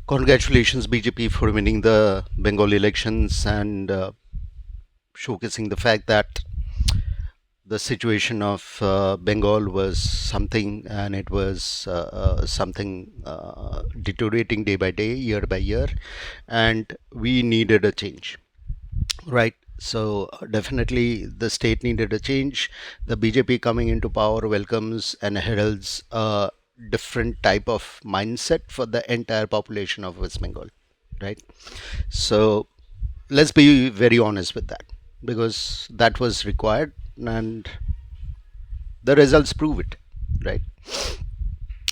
Congratulations, BJP, for winning the Bengal elections and showcasing the fact that the situation of Bengal was something, and it was something deteriorating day by day, year by year, and we needed a change, right? So definitely the state needed a change. The BJP coming into power welcomes and heralds a different type of mindset for the entire population of West Bengal, right? So let's be very honest with that, because that was required and the results prove it, right?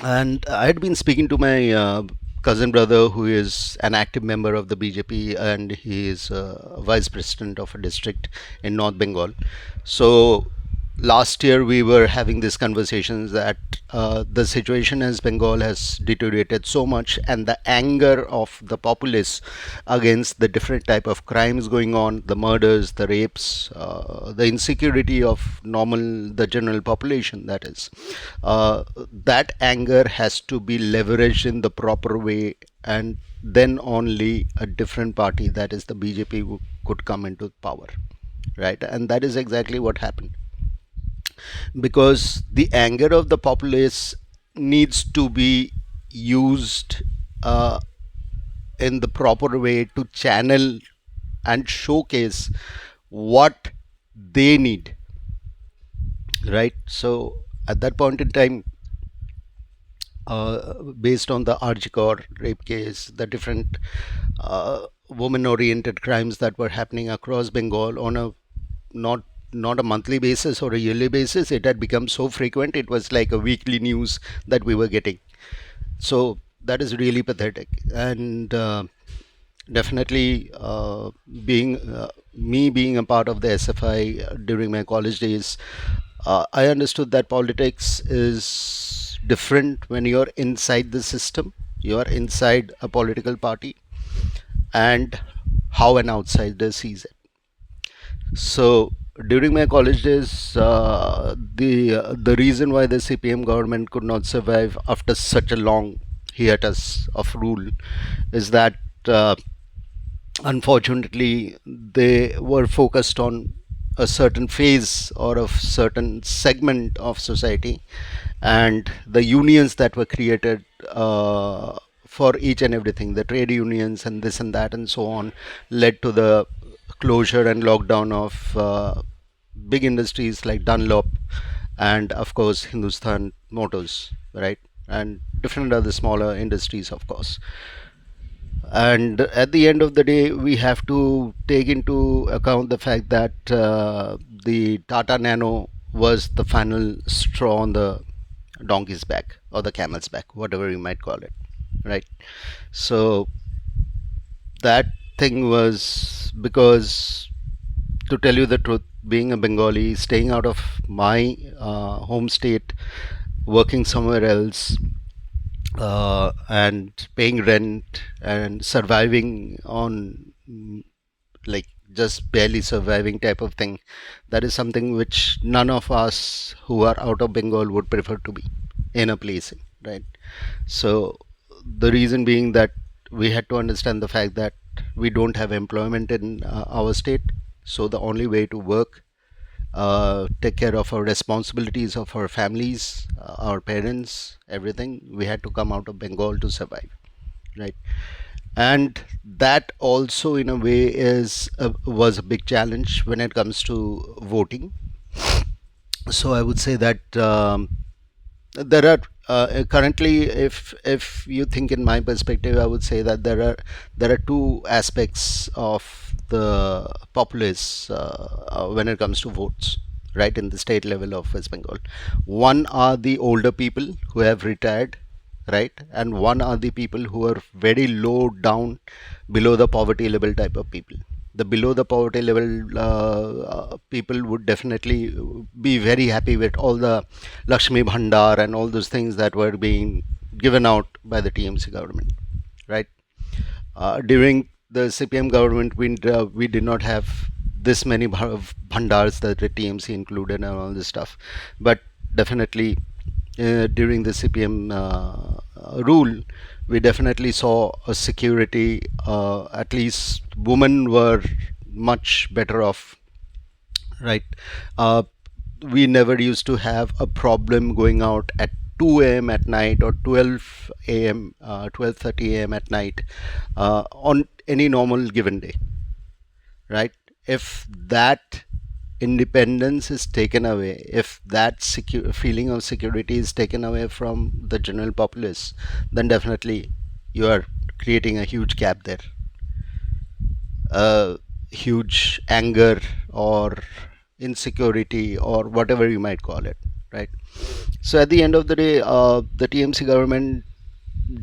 And I had been speaking to my cousin brother, who is an active member of the BJP, and he is vice president of a district in North Bengal. So last year we were having these conversations that the situation as Bengal has deteriorated so much, and the anger of the populace against the different type of crimes going on, the murders, the rapes, the insecurity of the general population, that is, that anger has to be leveraged in the proper way, and then only a different party, that is the BJP, could come into power, right? And that is exactly what happened, because the anger of the populace needs to be used uh, in the proper way to channel and showcase what they need, right? So at that point in time, based on the Arjikor rape case, the different women-oriented crimes that were happening across Bengal on a not not a monthly basis or a yearly basis, it had become so frequent. It was like a weekly news that we were getting. So that is really pathetic. And definitely, being me being a part of the SFI during my college days, I understood that politics is different when you're inside the system, you're inside a political party, and how an outsider sees it. So during my college days, the reason why the CPM government could not survive after such a long hiatus of rule is that unfortunately they were focused on a certain phase or a certain segment of society, and the unions that were created for each and everything, the trade unions and this and that and so on, led to the closure and lockdown of big industries like Dunlop and of course Hindustan Motors, right? And different other smaller industries, of course. And at the end of the day, we have to take into account the fact that the Tata Nano was the final straw on the donkey's back or the camel's back, whatever you might call it, right? So that thing was because, to tell you the truth, being a Bengali, staying out of my home state, working somewhere else, and paying rent and surviving on, like, just barely surviving type of thing, that is something which none of us who are out of Bengal would prefer to be in a place in, right? So the reason being that we had to understand the fact that we don't have employment in our state, so the only way to work, take care of our responsibilities of our families, our parents, everything, we had to come out of Bengal to survive, right? And that also in a way was a big challenge when it comes to voting. So I would say that there are currently, if you think in my perspective, I would say that there are two aspects of the populace when it comes to votes, right, in the state level of West Bengal. One are the older people who have retired, right, and one are the people who are very low down, below the poverty level type of people. The below the poverty level people would definitely be very happy with all the Lakshmi Bhandar and all those things that were being given out by the TMC government, right? During the CPM government, we did not have this many bhandars that the TMC included and all this stuff, but definitely during the CPM rule, we definitely saw a security. At least women were much better off, right? Uh, we never used to have a problem going out at 2 a.m. at night or 12 a.m., 12:30 a.m. at night on any normal given day, right? If that independence is taken away, if that feeling of security is taken away from the general populace, then definitely you are creating a huge gap there, a huge anger or insecurity or whatever you might call it, right? So at the end of the day, the TMC government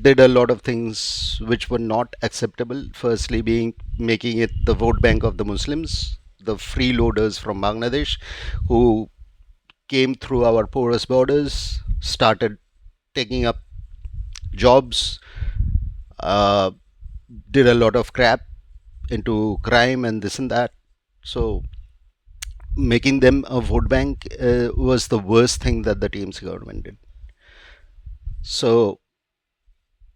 did a lot of things which were not acceptable. Firstly, being making it the vote bank of the Muslims, the freeloaders from Bangladesh, who came through our porous borders, started taking up jobs, uh, did a lot of crap into crime and this and that. So making them a vote bank was the worst thing that the TMC government did. So,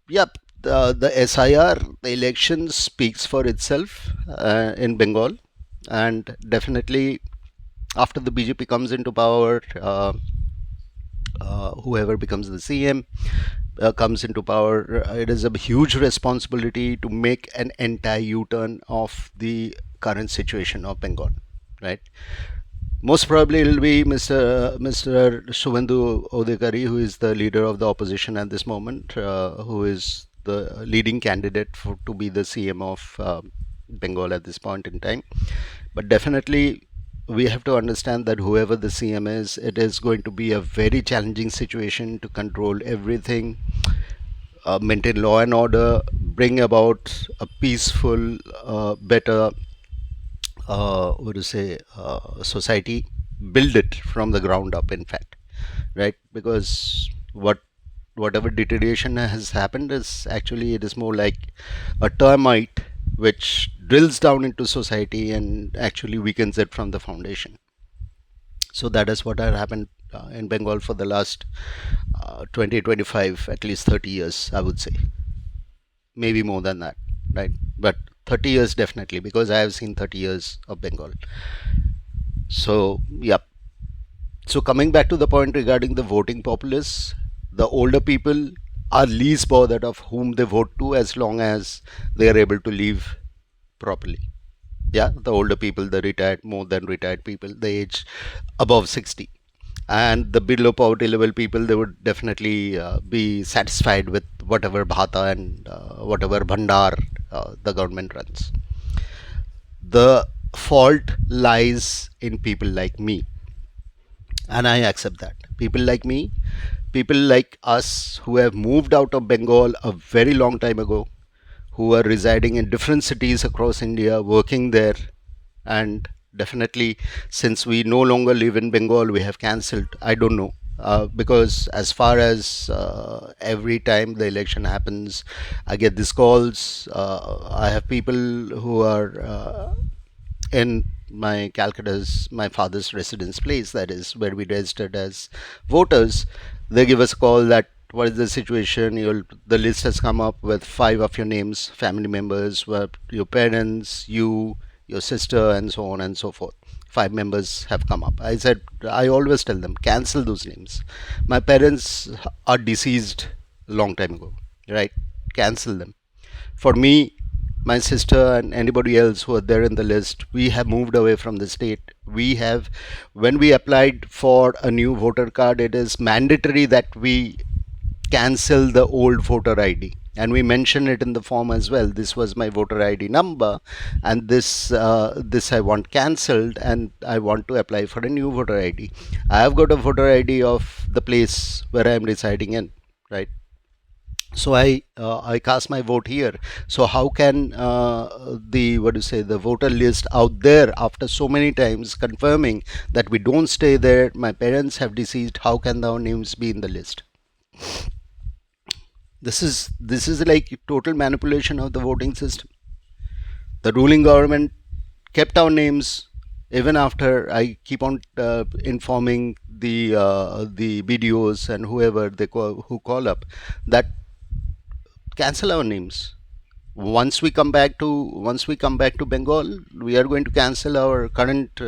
yep, the SIR, the election speaks for itself in Bengal, and definitely after the BJP comes into power, whoever becomes the CM comes into power, it is a huge responsibility to make an entire U-turn of the current situation of Bengal, right? Most probably it will be Mr. Suvendu Odekari, who is the leader of the opposition at this moment, who is the leading candidate to be the CM of Bengal at this point in time. But definitely, we have to understand that whoever the CM is, it is going to be a very challenging situation to control everything, maintain law and order, bring about a peaceful, better what to say, society, build it from the ground up, in fact, right? Because whatever deterioration has happened is actually, it is more like a termite which drills down into society and actually weakens it from the foundation. So that is what had happened in Bengal for the last 20, 25, at least 30 years, I would say. Maybe more than that, right? But 30 years definitely, because I have seen 30 years of Bengal. So, yep. So, coming back to the point regarding the voting populace, the older people are least bothered of whom they vote to as long as they are able to live properly. Yeah, the older people, the retired, more than retired people, the age above 60. And the below poverty level people, they would definitely be satisfied with whatever bhata and whatever bhandar the government runs. The fault lies in people like me, and I accept that. People like me, people like us who have moved out of Bengal a very long time ago, who are residing in different cities across India, working there, and definitely since we no longer live in Bengal, we have cancelled. I don't know. Because as far as every time the election happens, I get these calls. I have people who are in my Calcutta's, my father's residence place, that is where we registered as voters. They give us a call that what is the situation? The list has come up with five of your names, family members, your parents, you, your sister, and so on and so forth. Five members have come up. I said, I always tell them, cancel those names. My parents are deceased a long time ago, right? Cancel them. For me, my sister and anybody else who are there in the list, we have moved away from the state. We have, when we applied for a new voter card, it is mandatory that we cancel the old voter ID. And we mention it in the form as well. This was my voter ID number, and this I want cancelled, and I want to apply for a new voter ID. I have got a voter ID of the place where I am residing in, right? So I cast my vote here. So how can the what do you say, the voter list out there after so many times confirming that we don't stay there, my parents have deceased, how can our names be in the list? This is like total manipulation of the voting system. The ruling government kept our names even after I keep on informing the BDOs and whoever who call up that cancel our names. Once we come back to Bengal, we are going to cancel our current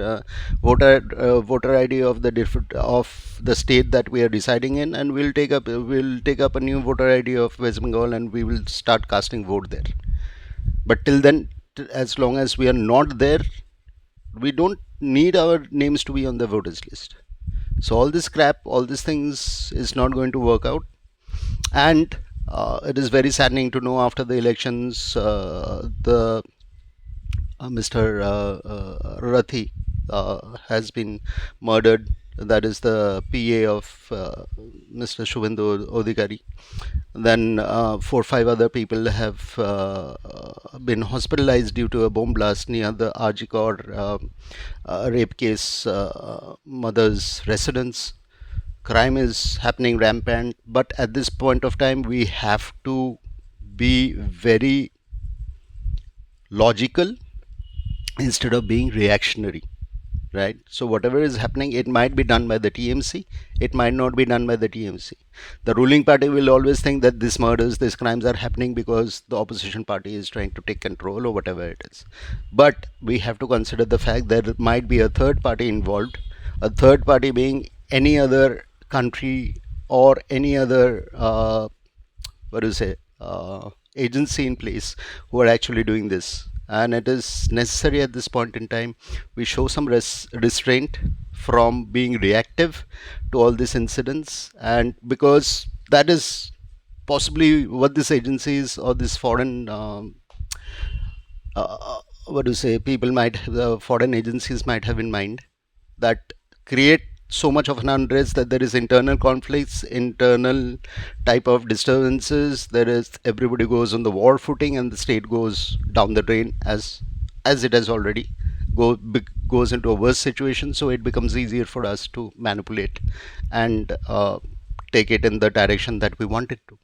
voter ID of the different of the state that we are residing in, and we'll take up a new voter ID of West Bengal, and we will start casting vote there. But till then, as long as we are not there, we don't need our names to be on the voters list. So all this crap, all these things is not going to work out. And it is very saddening to know after the elections, the Mr. Rathi has been murdered. That is the PA of Mr. Shubhendu Odhikari. Then 4 or 5 other people have been hospitalized due to a bomb blast near the Arjikor rape case mother's residence. Crime is happening rampant, but at this point of time, we have to be very logical instead of being reactionary, right? So whatever is happening, it might be done by the TMC, it might not be done by the TMC. The ruling party will always think that these murders, these crimes are happening because the opposition party is trying to take control or whatever it is. But we have to consider the fact that there might be a third party involved, a third party being any other country or any other what do you say agency in place who are actually doing this. And it is necessary at this point in time we show some restraint from being reactive to all these incidents, and because that is possibly what these agencies or these foreign what do you say people might the foreign agencies might have in mind, that create so much of an unrest that there is internal conflicts, internal type of disturbances. There is everybody goes on the war footing, and the state goes down the drain as it has already goes into a worse situation. So it becomes easier for us to manipulate and take it in the direction that we want it to.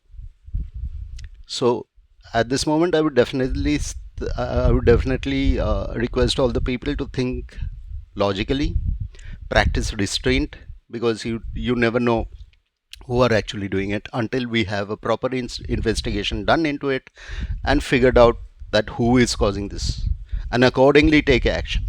So at this moment, I would definitely request all the people to think logically, practice restraint, because you never know who are actually doing it until we have a proper investigation done into it and figured out that who is causing this, and accordingly take action.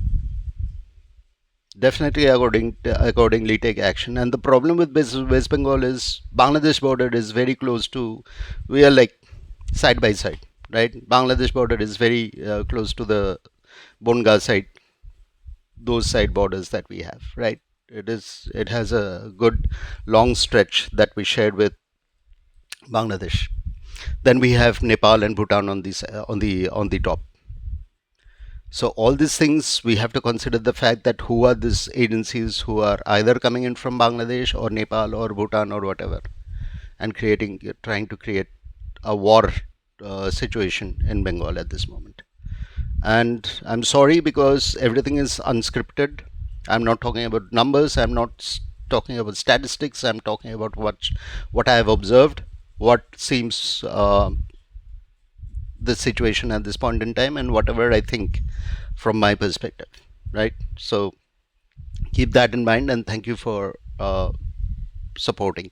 Definitely accordingly take action. And the problem with West Bengal is Bangladesh border is very close to, we are like side by side, right? Bangladesh border is very close to the Bonga side, those side borders that we have, right? It has a good long stretch that we shared with Bangladesh. Then we have Nepal and Bhutan on the top. So all these things we have to consider the fact that who are these agencies who are either coming in from Bangladesh or Nepal or Bhutan or whatever, and trying to create a war situation in Bengal at this moment. And I'm sorry because everything is unscripted. I'm not talking about numbers, I'm not talking about statistics, I'm talking about what I have observed, what seems the situation at this point in time, and whatever I think from my perspective, right? So keep that in mind, and thank you for supporting.